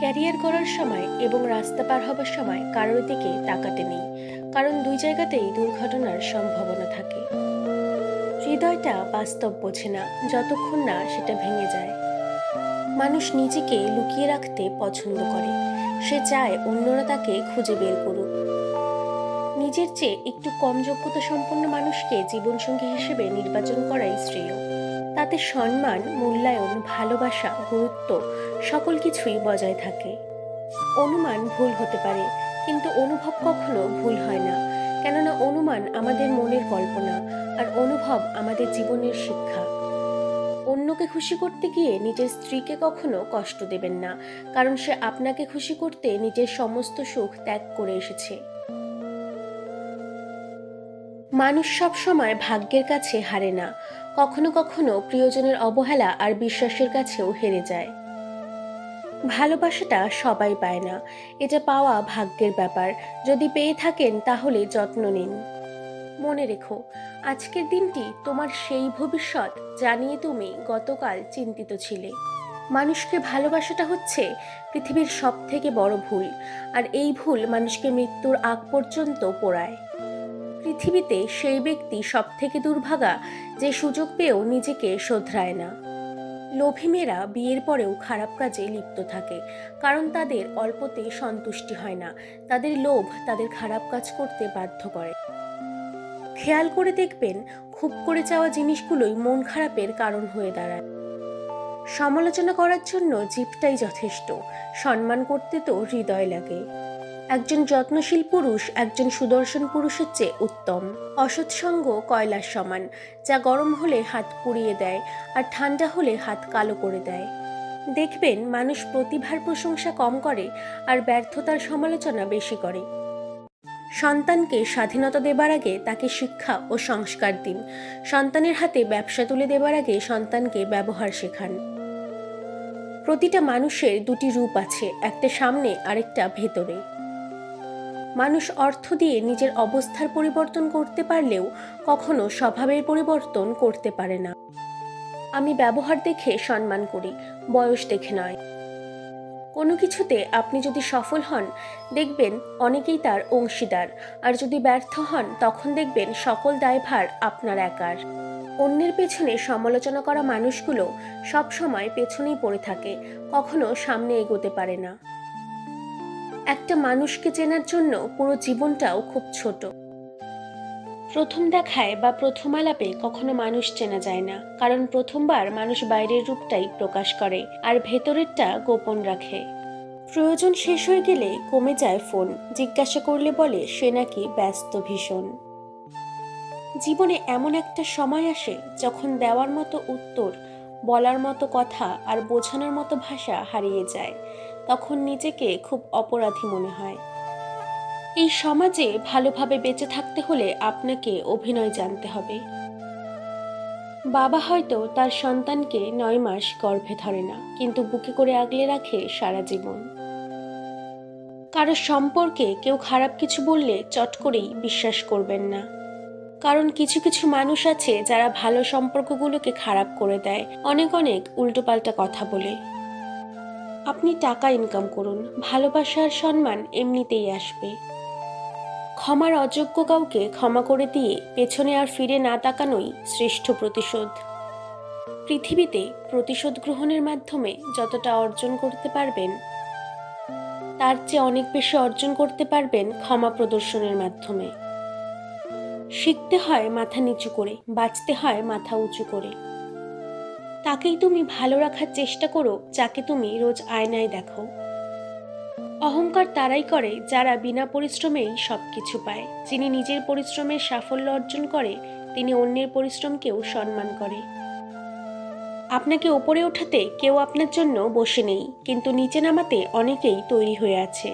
Career করার সময় এবং রাস্তা পার হবার সময় কারোর দিকে তাকাতে নেই, কারণ দুই জায়গাতেই দুর্ঘটনার সম্ভাবনা থাকে। হৃদয়টা বাস্তব বোঝে না যতক্ষণ না সেটা ভেঙে যায়। মানুষ নিজেকে লুকিয়ে রাখতে পছন্দ করে, সে চায় অন্যরা তাকে খুঁজে বের করুক। নিজের চেয়ে একটু কম যোগ্যতা সম্পন্ন মানুষকে জীবনসঙ্গী হিসেবে নির্বাচন করাই শ্রেয়। তাতে সম্মান, মূল্যায়ন, ভালোবাসা, গুরুত্ব সকল কিছুই বজায় থাকে। অনুমান ভুল হতে পারে, কিন্তু অনুভব কখনো ভুল হয় না, কেননা অনুমান আমাদের মনের কল্পনা, আর অনুভব আমাদের জীবনের শিক্ষা। অন্যকে খুশি করতে গিয়ে নিজের স্ত্রীকে কখনো কষ্ট দেবেন না, কারণ সে আপনাকে খুশি করতে নিজের সমস্ত সুখ ত্যাগ করে এসেছে। মানুষ সব সময় ভাগ্যের কাছে হারে না, কখনো কখনো প্রিয়জনের অবহেলা আর বিশ্বাসের কাছেও হেরে যায়। ভালোবাসাটা সবাই পায় না, এটা পাওয়া ভাগ্যের ব্যাপার। যদি পেয়ে থাকেন তাহলে যত্ন নিন। মনে রেখো, আজকের দিনটি তোমার সেই ভবিষ্যৎ যা নিয়ে তুমি গতকাল চিন্তিত ছিলে। মানুষকে ভালোবাসাটা হচ্ছে পৃথিবীর সবথেকে বড় ভুল, আর এই ভুল মানুষকে মৃত্যুর আগ পর্যন্ত পোড়ায়। পৃথিবীতে সেই ব্যক্তি সবথেকে দুর্ভাগা যে সুযোগ পেয়েও নিজেকে শোধরায় না। লোভী মেয়েরা বিয়ের পরেও খারাপ কাজে লিপ্ত থাকে, কারণ তাদের অল্পতে সন্তুষ্টি হয় না, তাদের লোভ তাদের খারাপ কাজ করতে বাধ্য করে। খেয়াল করে দেখবেন, খুব করে চাওয়া জিনিসগুলোই মন খারাপের কারণ হয়ে দাঁড়ায়। সমালোচনা করার জন্য জিভটাই যথেষ্ট, সম্মান করতে তো হৃদয় লাগে। একজন যত্নশীল পুরুষ একজন সুদর্শন পুরুষের চেয়ে উত্তম। অসৎসঙ্গ কয়লার সমান, যা গরম হলে হাত পুড়িয়ে দেয় আর ঠান্ডা হলে হাত কালো করে দেয়। দেখবেন, মানুষ প্রতিভার প্রশংসা কম করে আর ব্যর্থতার সমালোচনা বেশি করে। সন্তানকে স্বাধীনতা দেবার আগে তাকে শিক্ষা ও সংস্কার দিন। সন্তানের হাতে ব্যবসা তুলে দেবার আগে সন্তানকে ব্যবহার শেখান। প্রতিটা মানুষের দুটি রূপ আছে, একটা সামনে আরেকটা ভেতরে। মানুষ অর্থ দিয়ে নিজের অবস্থার পরিবর্তন করতে পারলেও কখনো স্বভাবের পরিবর্তন করতে পারে না। আমি ব্যবহার দেখে সম্মান করি, বয়স দেখে নয়। কোনো কিছুতে আপনি যদি সফল হন, দেখবেন অনেকেই তার অংশীদার, আর যদি ব্যর্থ হন তখন দেখবেন সকল দায়ভার আপনার একার। অন্যের পেছনে সমালোচনা করা মানুষগুলো সব সময় পেছনেই পড়ে থাকে, কখনো সামনে এগোতে পারে না। একটা মানুষকে চেনার জন্য পুরো জীবনটাও খুব ছোট। প্রথম দেখায় বা প্রথম আলাপে কখনো মানুষ চেনা যায় না, কারণ প্রথমবার মানুষ বাইরের রূপটাই প্রকাশ করে আর ভেতরেরটা গোপন রাখে। প্রয়োজন শেষ হয়ে গেলে কমে যায় ফোন, জিজ্ঞাসা করলে বলে সে নাকি ব্যস্ত ভীষণ। জীবনে এমন একটা সময় আসে যখন দেওয়ার মতো উত্তর, বলার মতো কথা আর বোঝানোর মতো ভাষা হারিয়ে যায়। তখন নিজেকে খুব অপরাধী মনে হয়। এই সমাজে ভালোভাবে বেঁচে থাকতে হলে আপনাকে অভিনয় জানতে হবে। বাবা হয়তো তার সন্তানকে 9 মাস গর্ভে ধরে না, কিন্তু বুকে করে আগলে রাখে সারা জীবন। কারো সম্পর্কে কেউ খারাপ কিছু বললে চট করেই বিশ্বাস করবেন না, কারণ কিছু কিছু মানুষ আছে যারা ভালো সম্পর্কগুলোকে খারাপ করে দেয় অনেক অনেক উল্টোপাল্টা কথা বলে। আপনি টাকা ইনকাম করুন, ভালোবাসা আর সম্মান এমনিতেই আসবে। ক্ষমার অযোগ্য কাউকে ক্ষমা করে দিয়ে পেছনে আর ফিরে না তাকানোই শ্রেষ্ঠ প্রতিশোধ। পৃথিবীতে প্রতিশোধ গ্রহণের মাধ্যমে যতটা অর্জন করতে পারবেন, তার চেয়ে অনেক বেশি অর্জন করতে পারবেন ক্ষমা প্রদর্শনের মাধ্যমে। শিখতে হয় মাথা নিচু করে, বাঁচতে হয় মাথা উঁচু করে। তাকেই তুমি ভালো রাখার চেষ্টা করো যাকে তুমি রোজ আয়নায় দেখো। অহংকার তারাই করে যারা বিনা পরিশ্রমেই সবকিছু পায়। যিনি নিজের পরিশ্রমের সাফল্য অর্জন করে তিনি অন্যের পরিশ্রমকেও সম্মান করে। আপনাকে ওপরে ওঠাতে কেউ আপনার জন্য বসে নেই, কিন্তু নিচে নামাতে অনেকেই তৈরি হয়ে আছে।